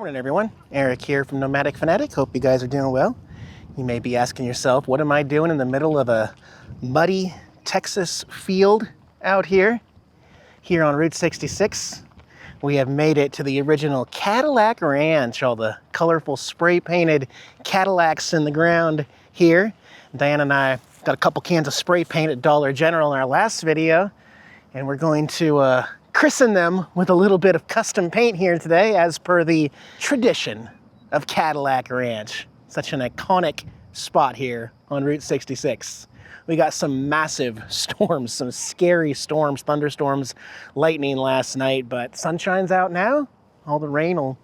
Morning everyone, Eric here from Nomadic Fanatic. Hope you guys are doing well. You may be asking yourself, what am I doing in the middle of a muddy Texas field out here? Here on Route 66, we have made it to the original Cadillac Ranch, all the colorful spray painted Cadillacs in the ground here. Diana and I got a couple cans of spray paint at Dollar General in our last video, and we're going to christen them with a little bit of custom paint here today, as per the tradition of Cadillac Ranch. Such an iconic spot here on Route 66. We got some massive storms, some scary storms, thunderstorms, lightning last night, but sunshine's out now. All the rain will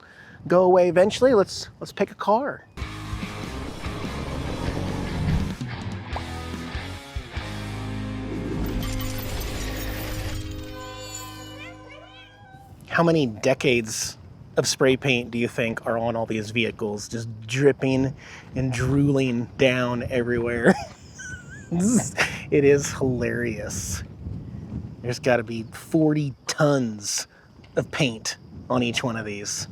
go away eventually. Let's pick a car. How many decades of spray paint do you think are on all these vehicles, just dripping and drooling down everywhere? It is hilarious. There's got to be 40 tons of paint on each one of these.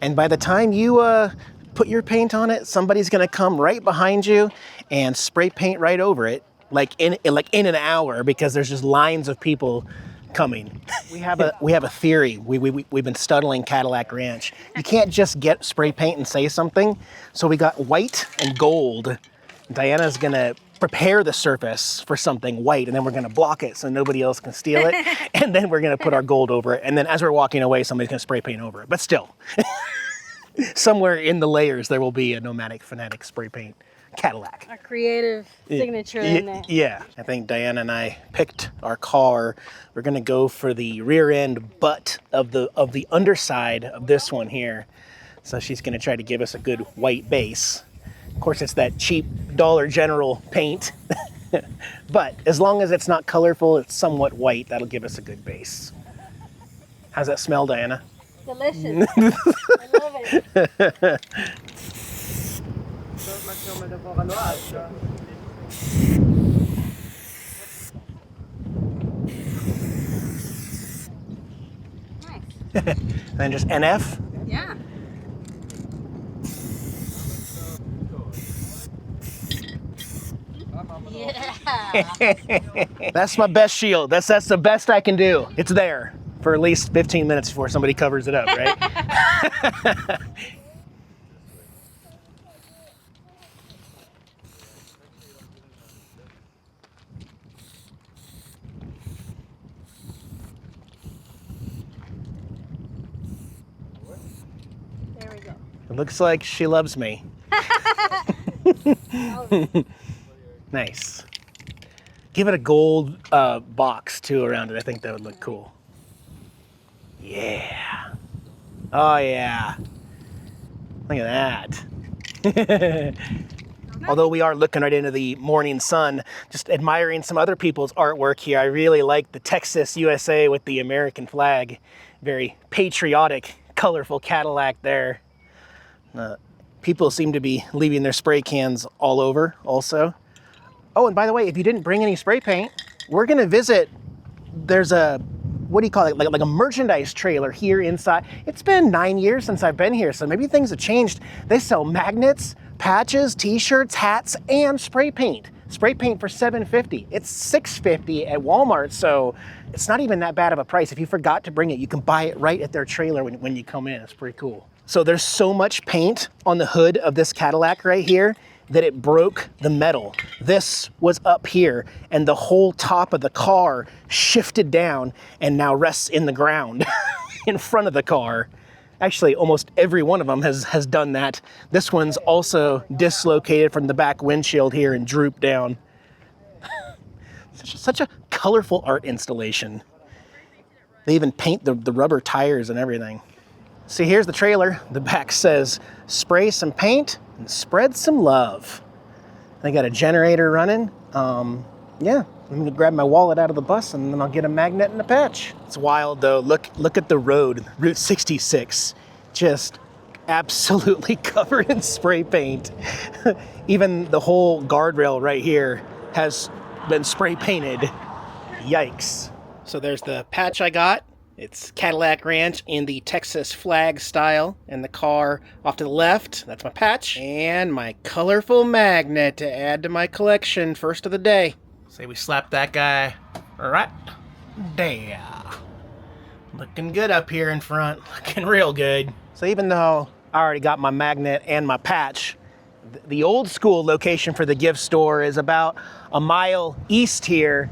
And by the time you put your paint on it, somebody's going to come right behind you and spray paint right over it, like in an hour, because there's just lines of people coming. We have a theory. We've been studying Cadillac Ranch. You can't just get spray paint and say something. So we got white and gold. Diana's gonna prepare the surface for something white, and then we're gonna block it so nobody else can steal it. And then we're gonna put our gold over it. And then as we're walking away, somebody's gonna spray paint over it. But still, somewhere in the layers, there will be a Nomadic Fanatic spray paint Cadillac. A creative signature in there. Yeah, I think Diana and I picked our car. We're gonna go for the rear end butt of the underside of this one here. So she's gonna try to give us a good white base. Of course, it's that cheap Dollar General paint. But as long as it's not colorful, it's somewhat white, that'll give us a good base. How's that smell, Diana? Delicious. I love it. And then just NF? Yeah. Yeah. That's my best shield. That's the best I can do. It's there for at least 15 minutes before somebody covers it up, right? There we go. It looks like she loves me. Nice. Give it a gold box too around it. I think that would look cool. Yeah. Oh yeah. Look at that. Although we are looking right into the morning sun, just admiring some other people's artwork here. I really like the Texas USA with the American flag. Very patriotic, colorful Cadillac there. People seem to be leaving their spray cans all over also. Oh, and by the way, if you didn't bring any spray paint, we're gonna visit, there's a, what do you call it, like a merchandise trailer here inside. It's been 9 years since I've been here, so maybe things have changed. They sell magnets, patches, t-shirts, hats, and spray paint. Spray paint for $7.50. It's $6.50 at Walmart, so it's not even that bad of a price. If you forgot to bring it, you can buy it right at their trailer when you come in. It's pretty cool. So there's so much paint on the hood of this Cadillac right here that it broke the metal. This was up here, and the whole top of the car shifted down and now rests in the ground in front of the car. Actually, almost every one of them has done that. This one's also dislocated from the back windshield here and drooped down. Such a colorful art installation. They even paint the rubber tires and everything. See, here's the trailer. The back says, spray some paint and spread some love. They got a generator running. Yeah, I'm gonna grab my wallet out of the bus and then I'll get a magnet and a patch. It's wild though. Look at the road, Route 66. Just absolutely covered in spray paint. Even the whole guardrail right here has been spray painted. Yikes. So there's the patch I got It's Cadillac Ranch in the Texas flag style. And the car off to the left, that's my patch. And my colorful magnet to add to my collection, first of the day. Say we slap that guy right there. Looking good up here in front, looking real good. So even though I already got my magnet and my patch, the old school location for the gift store is about a mile east here.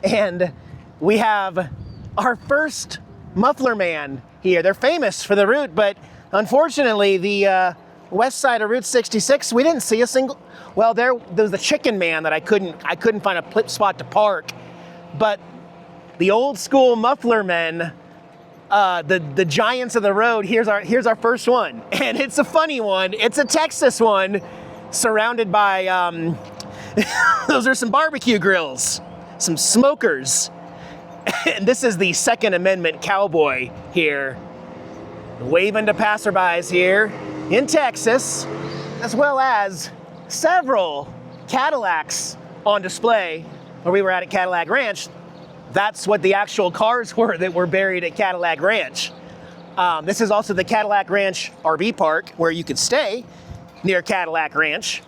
And we have our first muffler man here. They're famous for the route, but unfortunately the west side of Route 66, we didn't see a single, well, there was the chicken man that I couldn't find a spot to park. But the old school muffler men, the giants of the road, here's our first one. And it's a funny one. It's a Texas one surrounded by, those are some barbecue grills, some smokers. And this is the Second Amendment cowboy here, waving to passerbys here in Texas, as well as several Cadillacs on display where we were at Cadillac Ranch. That's what the actual cars were that were buried at Cadillac Ranch. This is also the Cadillac Ranch RV park where you could stay near Cadillac Ranch.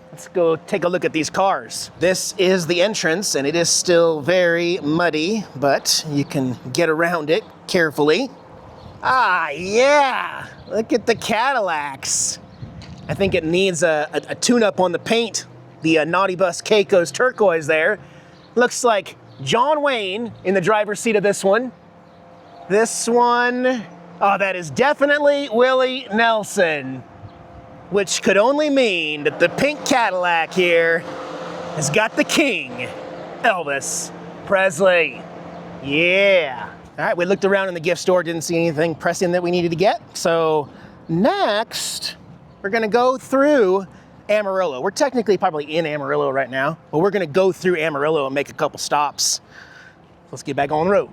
Let's go take a look at these cars. This is the entrance, and it is still very muddy, but you can get around it carefully. Ah, yeah! Look at the Cadillacs. I think it needs a tune-up on the paint. The NautiBus Keiko's turquoise there. Looks like John Wayne in the driver's seat of this one. This one, oh, that is definitely Willie Nelson, which could only mean that the pink Cadillac here has got the king, Elvis Presley. Yeah. All right, we looked around in the gift store, didn't see anything pressing that we needed to get. So next, we're gonna go through Amarillo. We're technically probably in Amarillo right now, but we're gonna go through Amarillo and make a couple stops. Let's get back on the road.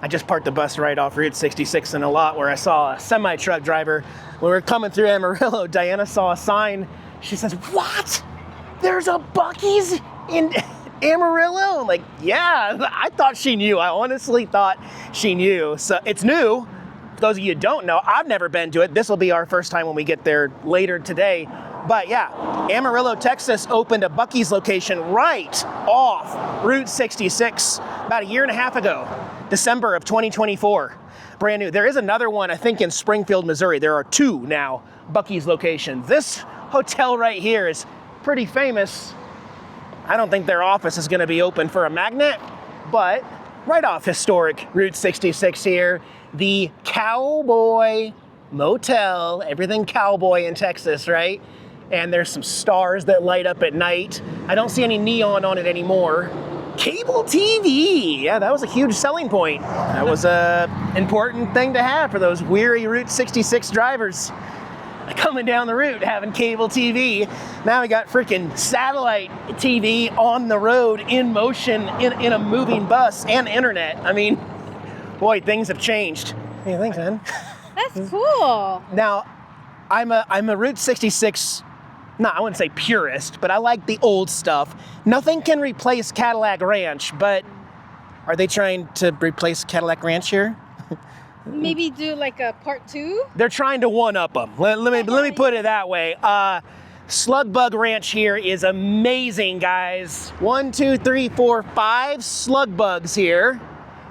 I just parked the bus right off Route 66 in a lot where I saw a semi-truck driver. When we were coming through Amarillo, Diana saw a sign. She says, "What? There's a Buc-ee's in Amarillo?" I'm like, yeah, I thought she knew. I honestly thought she knew. So it's new. For those of you who don't know, I've never been to it. This will be our first time when we get there later today. But yeah, Amarillo, Texas opened a Buc-ee's location right off Route 66 about a year and a half ago, December of 2024. Brand new. There is another one, I think, in Springfield, Missouri. There are two now Buc-ee's locations. This hotel right here is pretty famous. I don't think their office is going to be open for a magnet, but right off historic Route 66 here, the Cowboy Motel, everything cowboy in Texas, right? And there's some stars that light up at night. I don't see any neon on it anymore. Cable TV, yeah, that was a huge selling point. That was an important thing to have for those weary Route 66 drivers coming down the route having cable TV. Now we got freaking satellite TV on the road in motion in a moving bus and internet. I mean, boy, things have changed. What do you think, man? That's cool. Now, I'm a Route 66, no, I wouldn't say purist, but I like the old stuff. Nothing can replace Cadillac Ranch, but are they trying to replace Cadillac Ranch here? Maybe do like a part 2? They're trying to one-up them. Let me put it that way. Slug Bug Ranch here is amazing, guys. 1, 2, 3, 4, 5 slug bugs here.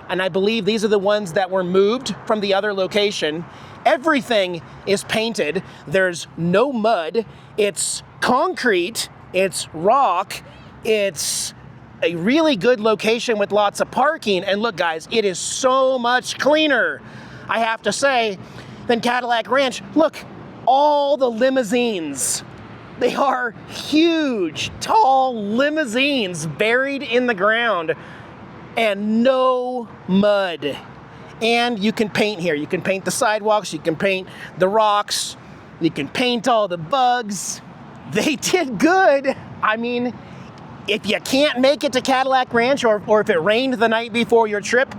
And I believe these are the ones that were moved from the other location. Everything is painted. There's no mud. It's concrete. It's rock. It's a really good location with lots of parking. And look, guys, it is so much cleaner, I have to say, than Cadillac Ranch. Look, all the limousines. They are huge, tall limousines buried in the ground and no mud. And you can paint here. You can paint the sidewalks, you can paint the rocks, you can paint all the bugs. They did good. I mean, if you can't make it to Cadillac Ranch or if it rained the night before your trip,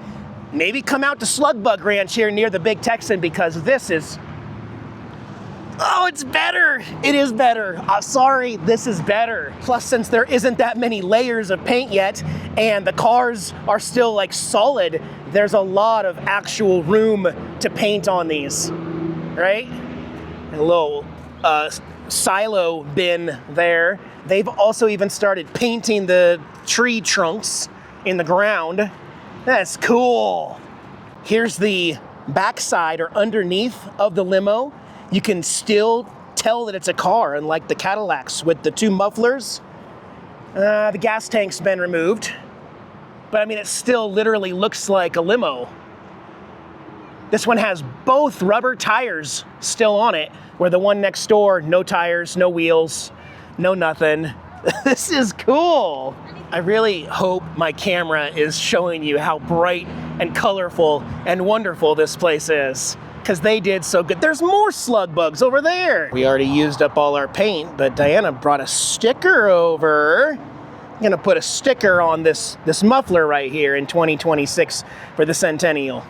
maybe come out to Slug Bug Ranch here near the Big Texan, because this is, oh Oh, it's better. It is better. Sorry, this is better. Plus, since there isn't that many layers of paint yet, and the cars are still like solid, there's a lot of actual room to paint on these, right? A little silo bin there. They've also even started painting the tree trunks in the ground. That's cool. Here's the backside or underneath of the limo. You can still tell that it's a car, unlike the Cadillacs with the two mufflers. The gas tank's been removed, but I mean, it still literally looks like a limo. This one has both rubber tires still on it, where the one next door, no tires, no wheels, no nothing. This is cool. I really hope my camera is showing you how bright and colorful and wonderful this place is, because they did so good. There's more slug bugs over there. We already used up all our paint, but Diana brought a sticker over. I'm gonna put a sticker on this muffler right here in 2026 for the Centennial.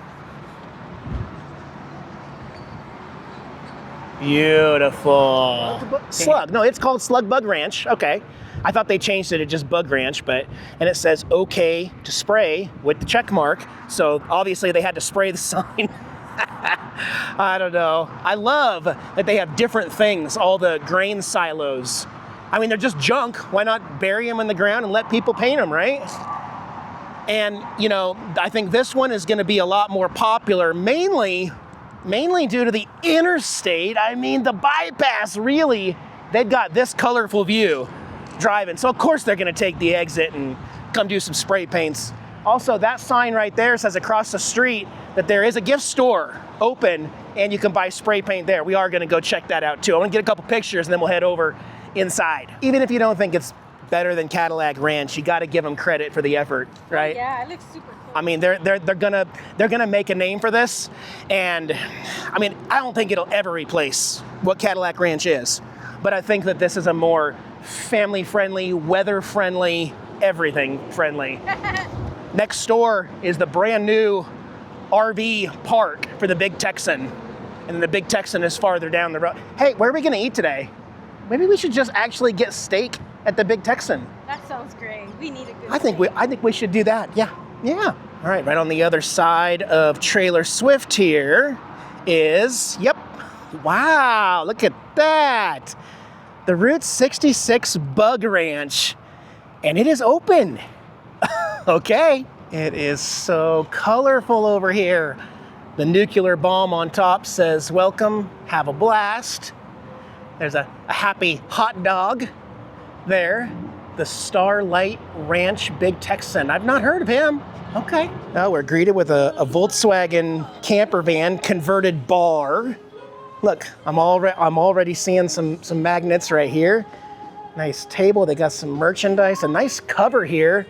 Beautiful. Slug, no, it's called Slug Bug Ranch, okay. I thought they changed it to just Bug Ranch, and it says okay to spray with the check mark, so obviously they had to spray the sign. I don't know. I love that they have different things, all the grain silos. I mean, they're just junk. Why not bury them in the ground and let people paint them, right? And, you know, I think this one is gonna be a lot more popular, mainly due to the interstate. I mean, the bypass, really, they've got this colorful view driving. So of course they're gonna take the exit and come do some spray paints. Also, that sign right there says across the street that there is a gift store open and you can buy spray paint there. We are gonna go check that out too. I wanna get a couple pictures and then we'll head over inside. Even if you don't think it's better than Cadillac Ranch, you gotta give them credit for the effort, right? Yeah, it looks super cool. I mean, they're gonna make a name for this, and I mean, I don't think it'll ever replace what Cadillac Ranch is, but I think that this is a more family-friendly, weather-friendly, everything-friendly. Next door is the brand new RV park for the Big Texan, and the Big Texan is farther down the road. Hey, where are we gonna eat today? Maybe we should just actually get steak at the Big Texan. That sounds great. We need a good I think we should do that. Yeah. All right, right on the other side of Trailer Swift here is, yep. Wow, look at that. The Route 66 Bug Ranch, and it is open. Okay. It is so colorful over here. The nuclear bomb on top says, welcome, have a blast. There's a happy hot dog there. The Starlight Ranch Big Texan. I've not heard of him. Okay. Now we're greeted with a Volkswagen camper van converted bar. Look, I'm already seeing some magnets right here. Nice table. They got some merchandise. A nice cover here.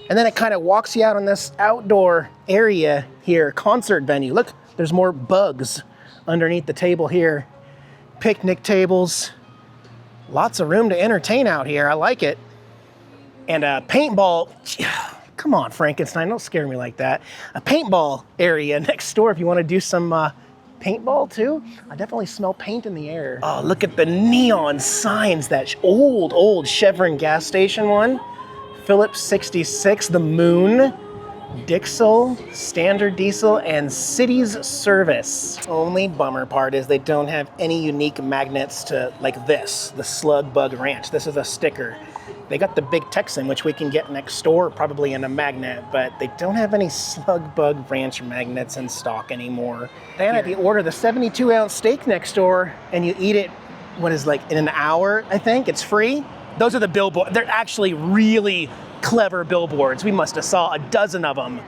And then it kind of walks you out on this outdoor area here, concert venue. Look, there's more bugs underneath the table here. Picnic tables. Lots of room to entertain out here. I like it. And a paintball. Come on, Frankenstein, don't scare me like that. A paintball area next door if you want to do some paintball too. I definitely smell paint in the air. Oh, look at the neon signs. That old Chevron gas station one. Phillips 66, the Moon, Dixel, Standard Diesel, and Cities Service. Only bummer part is they don't have any unique magnets to like this, the Slug Bug Ranch. This is a sticker. They got the Big Texan, which we can get next door, probably in a magnet, but they don't have any Slug Bug Ranch magnets in stock anymore. Then if you order the 72-ounce steak next door and you eat it, what is like in an hour, I think, it's free. Those are the billboards. They're actually really clever billboards. We must have saw a dozen of them.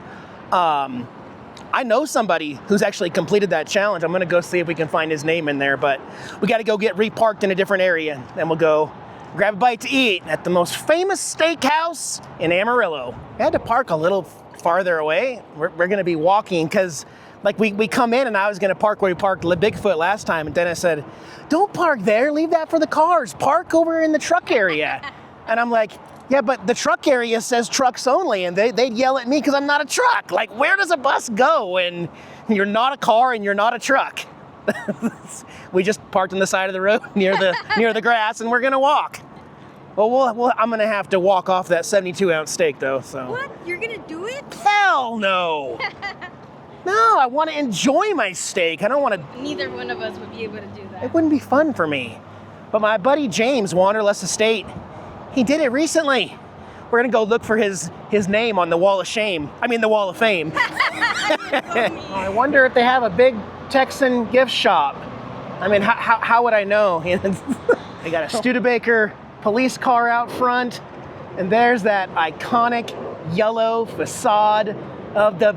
I know somebody who's actually completed that challenge. I'm gonna go see if we can find his name in there, but we gotta go get reparked in a different area. Then we'll go grab a bite to eat at the most famous steakhouse in Amarillo. I had to park a little farther away. We're gonna be walking because like we come in and I was gonna park where we parked Bigfoot last time, and then I said, don't park there, leave that for the cars. Park over in the truck area. And I'm like, yeah, but the truck area says trucks only, and they'd yell at me because I'm not a truck. Like, where does a bus go when you're not a car and you're not a truck? We just parked on the side of the road near the grass, and we're gonna walk. Well, I'm gonna have to walk off that 72-ounce steak though. So. What? You're gonna do it? Hell no. No, I want to enjoy my steak. I don't want to. Neither one of us would be able to do that. It wouldn't be fun for me. But my buddy James, Wanderlust Estate, he did it recently. We're gonna go look for his name on the wall of shame. I mean the wall of fame. I wonder if they have a big Texan gift shop. I mean, how would I know? They got a Studebaker police car out front, and there's that iconic yellow facade of the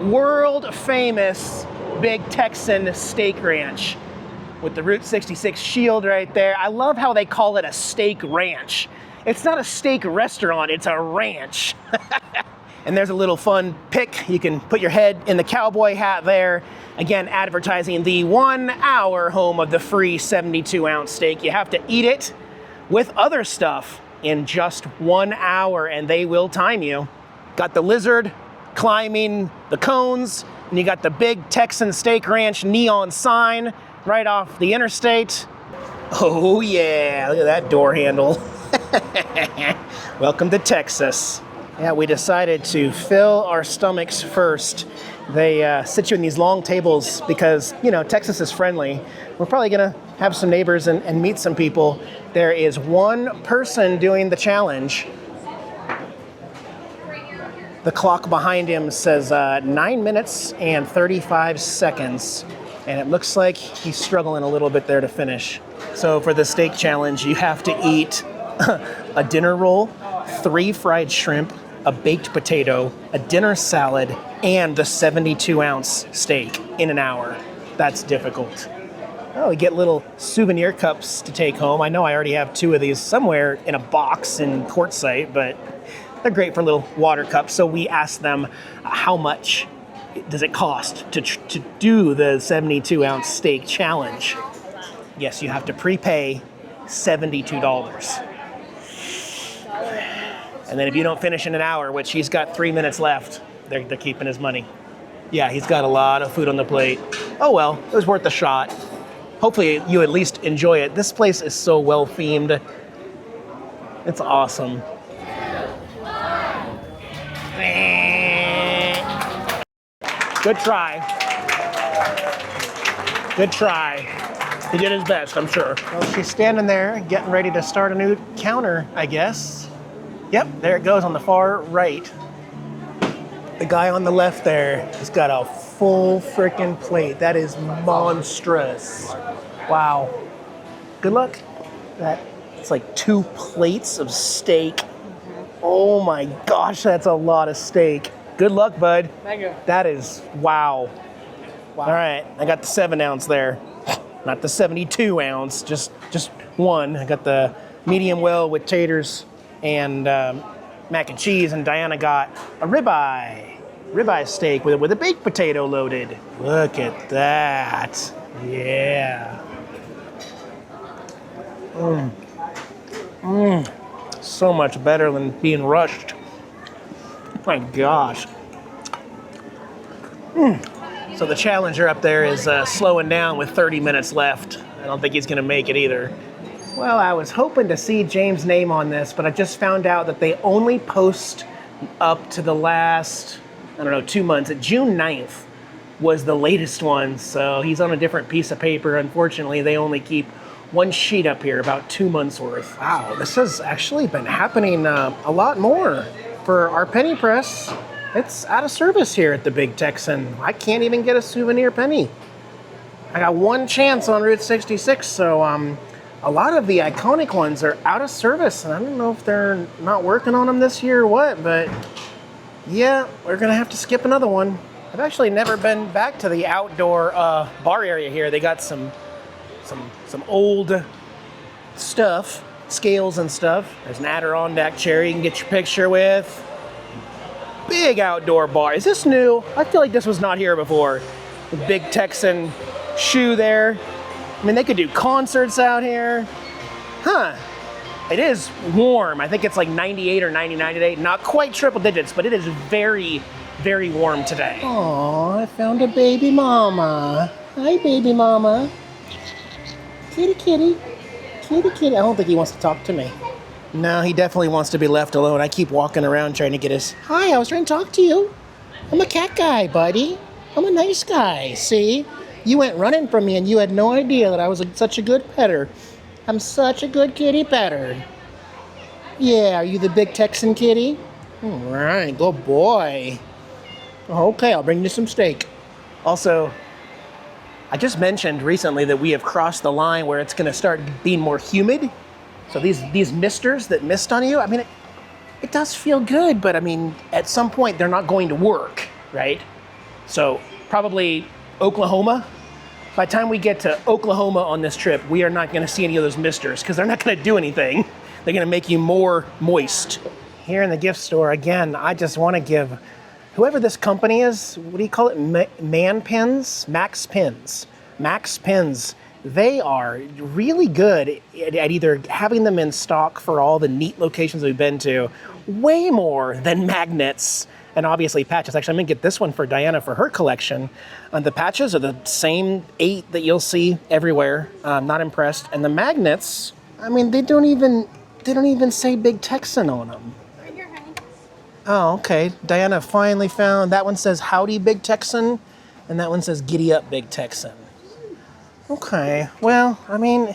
world famous Big Texan Steak Ranch with the Route 66 shield right there. I love how they call it a steak ranch. It's not a steak restaurant, it's a ranch. And there's a little fun pic. You can put your head in the cowboy hat there. Again, advertising the 1 hour home of the free 72-ounce steak. You have to eat it with other stuff in just 1 hour, and they will time you. Got the lizard climbing the cones, and you got the Big Texan Steak Ranch neon sign right off the interstate. Oh yeah, look at that door handle. Welcome to Texas. Yeah, we decided to fill our stomachs first. They sit you in these long tables because, you know, Texas is friendly. We're probably gonna have some neighbors and meet some people. There is one person doing the challenge. The clock behind him says 9 minutes and 35 seconds. And it looks like he's struggling a little bit there to finish. So for the steak challenge, you have to eat a dinner roll, 3 fried shrimp, a baked potato, a dinner salad, and the 72-ounce steak in an hour. That's difficult. Oh, we get little souvenir cups to take home. I know I already have 2 of these somewhere in a box in Quartzsite, but they're great for little water cups. So we asked them how much does it cost to do the 72-ounce steak challenge. Yes, you have to prepay $72. And then if you don't finish in an hour, which he's got 3 minutes left, they're keeping his money. Yeah, he's got a lot of food on the plate. Oh well, it was worth a shot. Hopefully you at least enjoy it. This place is so well themed. It's awesome. Good try. Good try. He did his best, I'm sure. Well, she's standing there getting ready to start a new counter, I guess. Yep, there it goes on the far right. The guy on the left there has got a full freaking plate. That is monstrous. Wow. Good luck. It's like 2 plates of steak. Oh my gosh, that's a lot of steak. Good luck, bud. Thank you. That is, wow. All right, I got the 7-ounce there. Not the 72-ounce, just one. I got the medium well with taters and mac and cheese, and Diana got a ribeye steak with a baked potato loaded. Look at that. Yeah. So much better than being rushed. My gosh. So the challenger up there is slowing down with 30 minutes left. I don't think he's gonna make it either. Well, I was hoping to see James' name on this, but I just found out that they only post up to the last, 2 months. June 9th was the latest one, so he's on a different piece of paper. Unfortunately, they only keep 1 sheet up here, about 2 months worth. Wow, this has actually been happening a lot more. For our penny press, it's out of service here at the Big Texan. I can't even get a souvenir penny. I got 1 chance on Route 66, so a lot of the iconic ones are out of service, and I don't know if they're not working on them this year or what, but yeah, we're gonna have to skip another one. I've actually never been back to the outdoor bar area here. They got some old stuff, scales and stuff. There's an Adirondack chair you can get your picture with. Big outdoor bar. Is this new? I feel like this was not here before. The Big Texan shoe there. I mean, they could do concerts out here. Huh. It is warm. I think it's like 98 or 99 today. Not quite triple digits, but it is very, very warm today. Aw, I found a baby mama. Hi, baby mama. Kitty, kitty. Kitty, kitty. I don't think he wants to talk to me. No, he definitely wants to be left alone. I keep walking around trying to get his... Hi, I was trying to talk to you. I'm a cat guy, buddy. I'm a nice guy, see? You went running from me and you had no idea that I was such a good petter. I'm such a good kitty petter. Yeah, are you the big Texan kitty? All right, good boy. Okay, I'll bring you some steak. Also, I just mentioned recently that we have crossed the line where it's going to start being more humid. So these misters that mist on you, I mean, it does feel good, but I mean, at some point they're not going to work, right? So probably Oklahoma. By the time we get to Oklahoma on this trip, we are not going to see any of those misters because they're not going to do anything. They're going to make you more moist. Here in the gift store, again, I just want to give whoever this company is, what do you call it? Man Pens? Max Pens. Max Pens. They are really good at either having them in stock for all the neat locations we've been to, way more than magnets and obviously patches. Actually, I'm gonna get this one for Diana for her collection. The patches are the same 8 that you'll see everywhere. Not impressed. And the magnets, I mean, they don't even say Big Texan on them. Right here, honey. Oh, okay. Diana finally found, that one says Howdy Big Texan, and that one says Giddy Up Big Texan. Okay, well, I mean,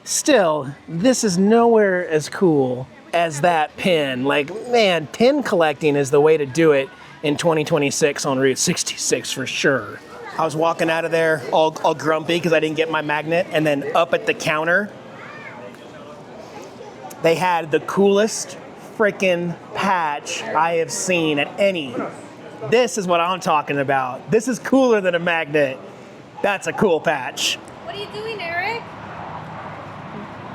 still, this is nowhere as cool as that pin. Like, man, pin collecting is the way to do it in 2026 on Route 66 for sure. I was walking out of there all grumpy because I didn't get my magnet, and then up at the counter, they had the coolest freaking patch I have seen at any. This is what I'm talking about. This is cooler than a magnet. That's a cool patch. What are you doing, Eric?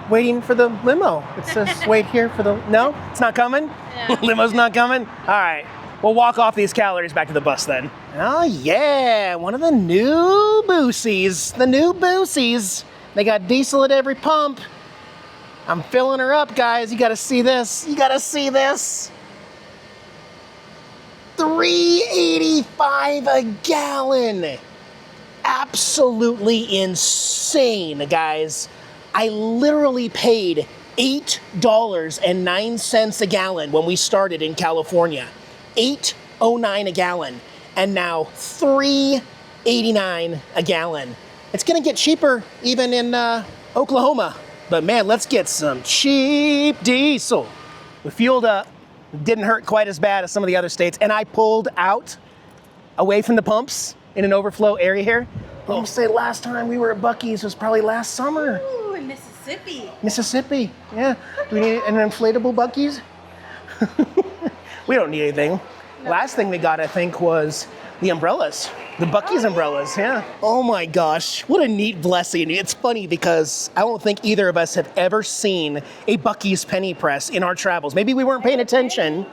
Waiting for the limo. It says wait here for the... No? It's not coming? No. Limo's not coming? All right. We'll walk off these calories back to the bus then. Oh, yeah. One of the new Buc-ees. The new Buc-ees. They got diesel at every pump. I'm filling her up, guys. You got to see this. You got to see this. $3.85 a gallon. Absolutely insane, guys. I literally paid $8.09 a gallon when we started in California. $8.09 a gallon, and now $3.89 a gallon. It's gonna get cheaper even in Oklahoma. But man, let's get some cheap diesel. We fueled up. Didn't hurt quite as bad as some of the other states, and I pulled out away from the pumps in an overflow area here. Let me say last time we were at Buc-ee's was probably last summer. Ooh, in Mississippi. Mississippi, yeah. Do we need an inflatable Buc-ee's? We don't need anything. No. Last thing we got, I think, was the umbrellas. The Buc-ee's umbrellas, yeah. Oh my gosh, what a neat blessing. It's funny because I don't think either of us have ever seen a Buc-ee's penny press in our travels. Maybe we weren't paying attention.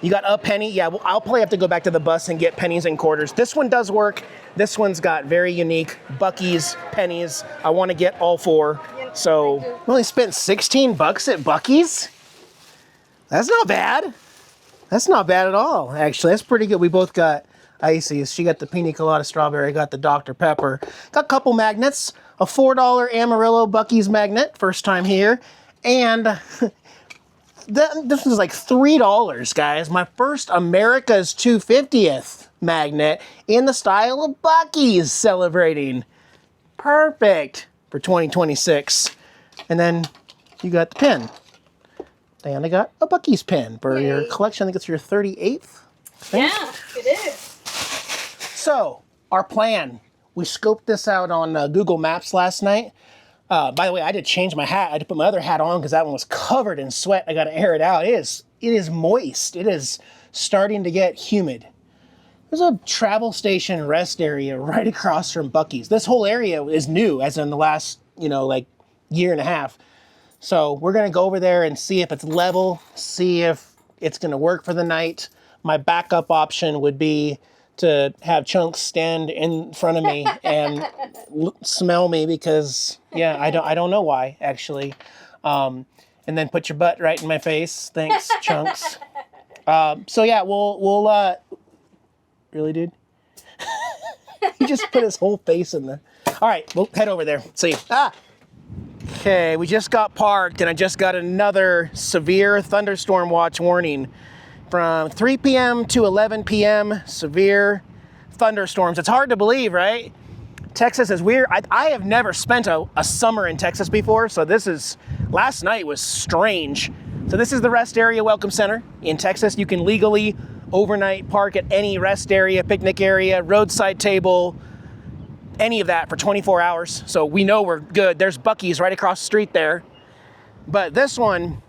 You got a penny? Yeah, well, I'll probably have to go back to the bus and get pennies and quarters. This one does work. This one's got very unique Buc-ee's pennies. I want to get all 4. So, we only spent $16 at Buc-ee's? That's not bad. That's not bad at all, actually. That's pretty good. We both got ices. She got the pina colada strawberry. I got the Dr. Pepper. Got a couple magnets. A $4 Amarillo Buc-ee's magnet, first time here. And... this was like $3, guys. My first America's 250th magnet in the style of Buc-ee's celebrating. Perfect for 2026. And then you got the pin. Diana got a Buc-ee's pin for your collection. I think it's your 38th. Yeah, it is. So, our plan. We scoped this out on Google Maps last night. By the way, I had to change my hat. I had to put my other hat on because that one was covered in sweat. I got to air it out. It is moist. It is starting to get humid. There's a travel station rest area right across from Buc-ee's. This whole area is new, as in the last, like year and a half. So we're going to go over there and see if it's level, see if it's going to work for the night. My backup option would be to have Chunks stand in front of me and smell me because, yeah, I don't know why, actually. And then put your butt right in my face. Thanks, Chunks. So, yeah, we'll really, dude? He just put his whole face in there. All right, we'll head over there. See. Okay, we just got parked, and I just got another severe thunderstorm watch warning. From 3 p.m. to 11 p.m., severe thunderstorms. It's hard to believe, right? Texas is weird. I have never spent a summer in Texas before, so last night was strange. So this is the rest area welcome center in Texas. You can legally overnight park at any rest area, picnic area, roadside table, any of that for 24 hours. So we know we're good. There's Buc-ee's right across the street there. But this one,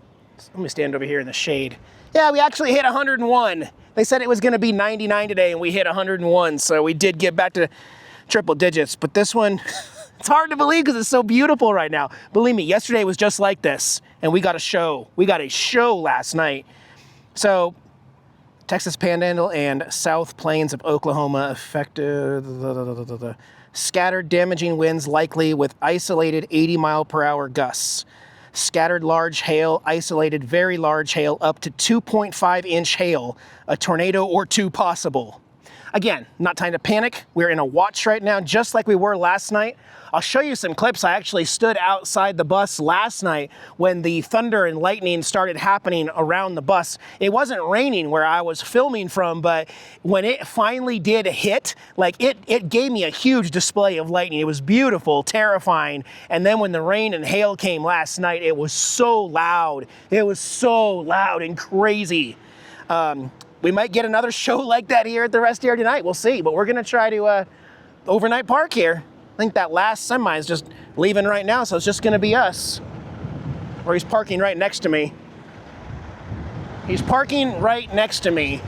let me stand over here in the shade. Yeah, we actually hit 101. They said it was gonna be 99 today and we hit 101. So we did get back to triple digits. But this one, it's hard to believe because it's so beautiful right now. Believe me, yesterday was just like this and we got a show. We got a show last night. So Texas Panhandle and South Plains of Oklahoma affected. Scattered damaging winds likely with isolated 80-mile-per-hour gusts. Scattered large hail, isolated very large hail, up to 2.5-inch hail. A tornado or two possible. Again, not time to panic. We're in a watch right now, just like we were last night. I'll show you some clips. I actually stood outside the bus last night when the thunder and lightning started happening around the bus. It wasn't raining where I was filming from, but when it finally did hit, like it gave me a huge display of lightning. It was beautiful, terrifying. And then when the rain and hail came last night, it was so loud. It was so loud and crazy. We might get another show like that here at the rest area tonight. We'll see, but we're gonna try to overnight park here. I think that last semi is just leaving right now, so it's just gonna be us. Or he's parking right next to me. He's parking right next to me.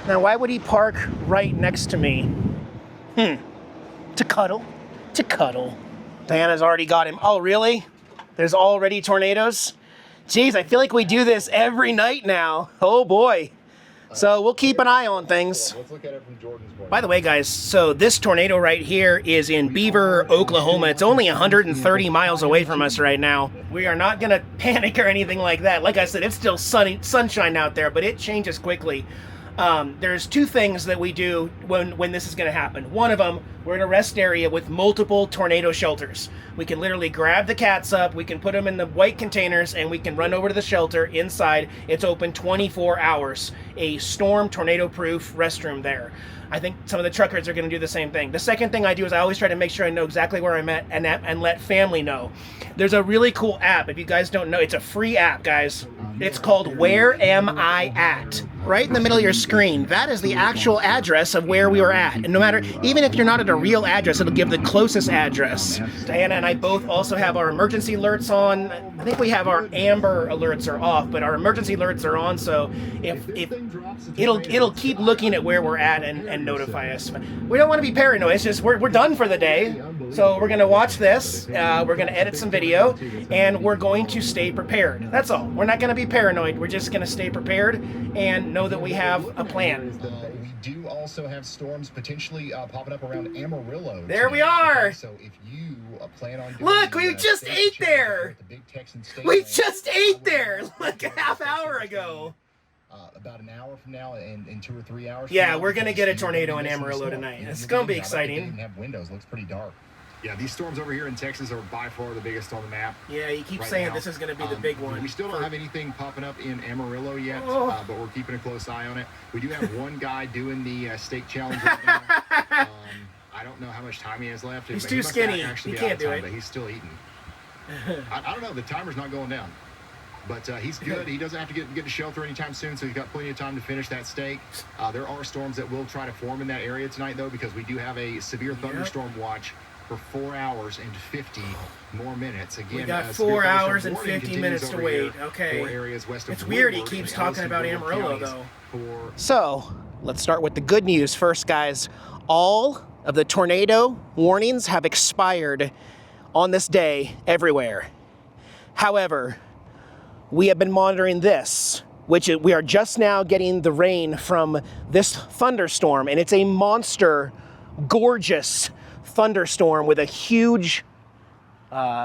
Now, why would he park right next to me? To cuddle, to cuddle. Diana's already got him. Oh, really? There's already tornadoes? Jeez, I feel like we do this every night now. Oh boy. So we'll keep an eye on things. Let's look at it from Jordan's point. By the way, guys, so this tornado right here is in Beaver, Oklahoma. It's only 130 miles away from us right now. We are not going to panic or anything like that. Like I said, it's still sunshine out there, but it changes quickly. There's two things that we do when this is going to happen. One of them, we're in a rest area with multiple tornado shelters. We can literally grab the cats up, we can put them in the white containers, and we can run over to the shelter inside. It's open 24 hours. A storm tornado-proof restroom there. I think some of the truckers are going to do the same thing. The second thing I do is I always try to make sure I know exactly where I'm at and let family know. There's a really cool app. If you guys don't know, it's a free app, guys. It's called Where Am I At? Right in the middle of your screen. That is the actual address of where we were at. And no matter, even if you're not at a real address, it'll give the closest address. Diana and I both also have our emergency alerts on. I think we have our amber alerts are off, but our emergency alerts are on, so if it'll keep looking at where we're at and notify us. We don't want to be paranoid. It's just we're done for the day. So we're going to watch this. We're going to edit some video, and we're going to stay prepared. That's all. We're not going to be paranoid. We're just going to stay prepared and know that we have a plan. We do also have storms potentially popping up around Amarillo. There we are. So if you plan on doing Look, we just ate there. The big Texan We just ate there like a half hour ago. About an hour from now, in 2 or 3 hours. Yeah, we're gonna get a tornado in Amarillo tonight. It's gonna be exciting. It doesn't have windows. Looks pretty dark. Yeah, these storms over here in Texas are by far the biggest on the map. Yeah, you keep saying this is going to be the big one. We still don't have anything popping up in Amarillo yet, but we're keeping a close eye on it. We do have one guy doing the steak challenge right now. I don't know how much time he has left. He's too skinny. He can't do it. But he's still eating. I don't know. The timer's not going down. But he's good. He doesn't have to get to shelter anytime soon, so he's got plenty of time to finish that steak. There are storms that will try to form in that area tonight, though, because we do have a severe thunderstorm watch for 4 hours and 50 more minutes. Again, we got 4 hours and 50 minutes to wait. Okay. It's weird he keeps talking about Amarillo, though. So, let's start with the good news first, guys. All of the tornado warnings have expired on this day everywhere. However, we have been monitoring this, which we are just now getting the rain from this thunderstorm, and it's a monster, gorgeous thunderstorm with a huge,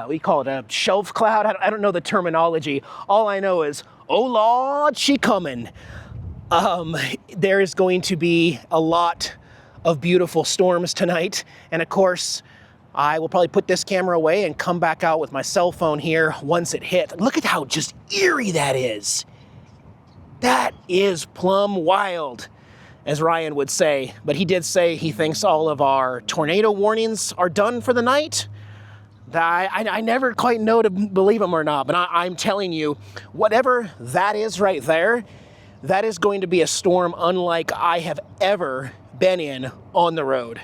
we call it a shelf cloud. I don't know the terminology. All I know is, oh Lord, she coming. There is going to be a lot of beautiful storms tonight. And of course, I will probably put this camera away and come back out with my cell phone here once it hits. Look at how just eerie that is. That is plumb wild, as Ryan would say. But he did say he thinks all of our tornado warnings are done for the night. I never quite know to believe him or not, but I'm telling you, whatever that is right there, that is going to be a storm unlike I have ever been in on the road.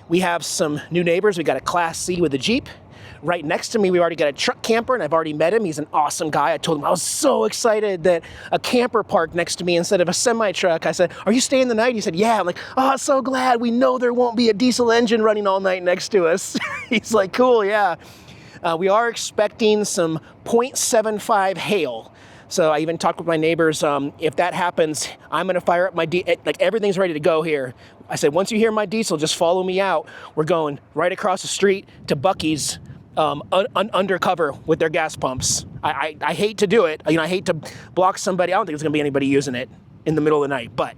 We have some new neighbors. We got a Class C with a Jeep. Right next to me, we already got a truck camper, and I've already met him. He's an awesome guy. I told him I was so excited that a camper parked next to me instead of a semi-truck. I said, "Are you staying the night?" He said, "Yeah." I'm like, "Oh, so glad. We know there won't be a diesel engine running all night next to us." He's like, "Cool, yeah." We are expecting some 0.75 hail. So I even talked with my neighbors. If that happens, I'm going to fire up my like everything's ready to go here. I said, once you hear my diesel, just follow me out. We're going right across the street to Buc-ee's undercover with their gas pumps. I hate to do it. You know, I hate to block somebody. I don't think there's going to be anybody using it in the middle of the night. But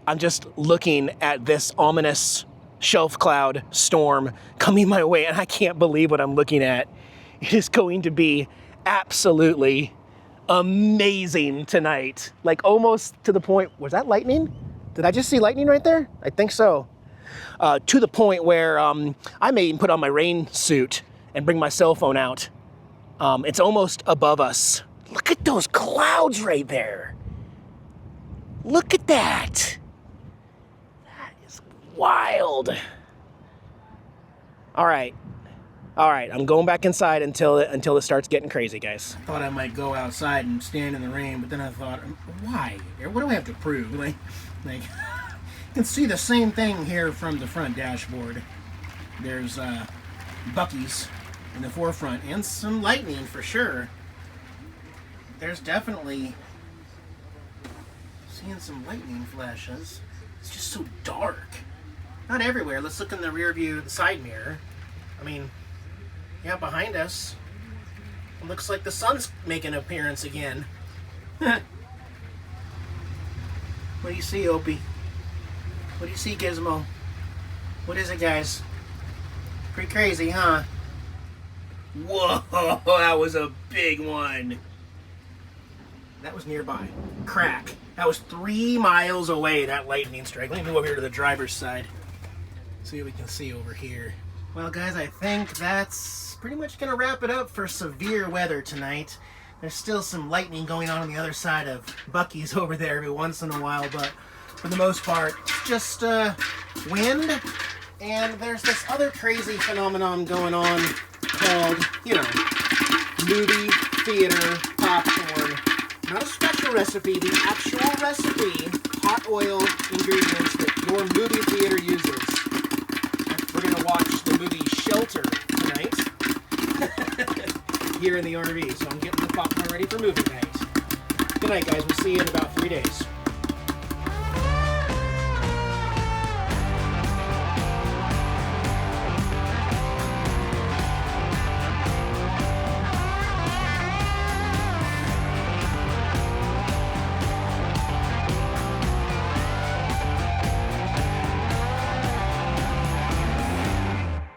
I'm just looking at this ominous shelf cloud storm coming my way, and I can't believe what I'm looking at. It is going to be absolutely amazing tonight. Like almost to the point, was that lightning? Did I just see lightning right there? I think so. To the point where I may even put on my rain suit and bring my cell phone out. It's almost above us. Look at those clouds right there. Look at that. That is wild. All right, I'm going back inside until it starts getting crazy, guys. I thought I might go outside and stand in the rain, but then I thought, why? What do I have to prove? Like you can see the same thing here from the front dashboard. There's Buc-ee's in the forefront and some lightning for sure. There's definitely seeing some lightning flashes. It's just so dark. Not everywhere. Let's look in the rear view side mirror. I mean, yeah, behind us, it looks like the sun's making an appearance again. What do you see, Opie? What do you see, Gizmo? What is it, guys? Pretty crazy, huh? Whoa, that was a big one. That was nearby. Crack. That was 3 miles away, that lightning strike. Let me move over here to the driver's side. See what we can see over here. Well, guys, I think that's pretty much going to wrap it up for severe weather tonight. There's still some lightning going on the other side of Buc-ee's over there every once in a while, but for the most part, it's just wind. And there's this other crazy phenomenon going on called, you know, movie theater popcorn. Not a special recipe, the actual recipe, hot oil ingredients that your movie theater uses. We're going to watch the movie Shelter tonight here in the RV, so I'm getting the popcorn ready for movie night. Good night, guys. We'll see you in about 3 days.